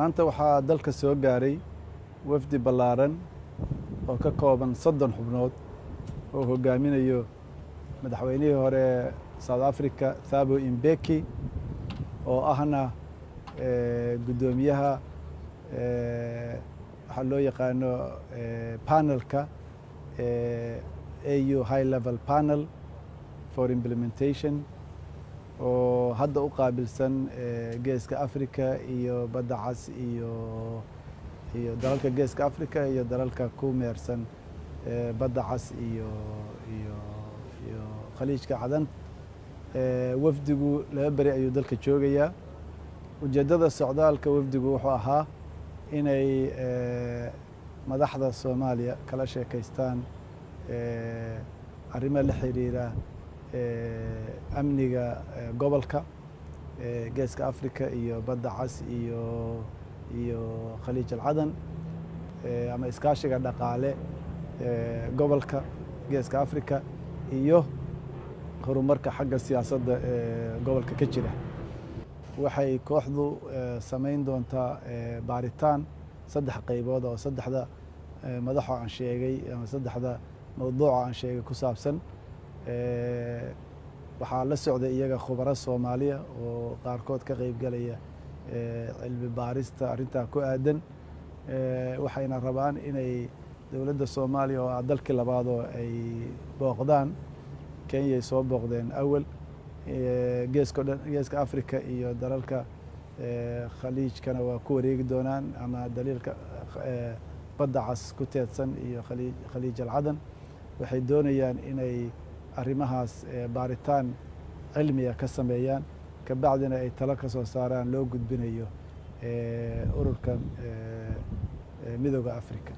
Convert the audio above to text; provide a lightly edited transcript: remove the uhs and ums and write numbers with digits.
maanta waxaa dalka soo gaaray wafdi ballaaran oo ka kooban 30 xubnood oo hogaaminayo madaxweynihii hore South Africa Thabo Mbeki oo ahna gudoomiyaha waxa loo yaqaano panelka AU High Level Panel for Implementation oo hadda u qaabilsan geeska Afrika iyo badda cas iyo dalalka geeska Afrika iyo dalalka ku meersan badda cas iyo khaliijka cadan wafdigu laba bari ayuu dalka joogayaa ujeedada socdaalka wafdigu wuxuu ahaa inay madaxda Soomaaliya kala sheekaystaan arrimo la xiriira amniga gobolka geeska Afrika iyo badda cas iyo khaliij cadan ama iskaashiga dhaqaale gobolka geeska Afrika iyo horumarka xagga siyaasadda gobolka ka jira waxay kooxdu sameyn doontaa baaritaan 3 qaybood oo 3 madaxo aan sheegay ama 3 mawduuc aan sheegay ku saabsan waxaa la socday iyaga khubaro Soomaaliya oo qaarkood ka qayb galaya cilmi baarista arrinta ku aadan waxayna rabaan inay dawladda Soomaaliya oo dalkii labaad oo ay booqdaan Kenya ay soo booqdeen awal geeska Afrika iyo dalalka khaliijkana waa ku wareegi doonaan ama daliilka badda cas ku teedsan iyo khaliij cadan waxay doonayaan inay arrimahaas baaritaan cilmiya ka sameeyaan ka bacdina ay talo ka soo saaraan loo gudbinayo ururkan midowga Afrika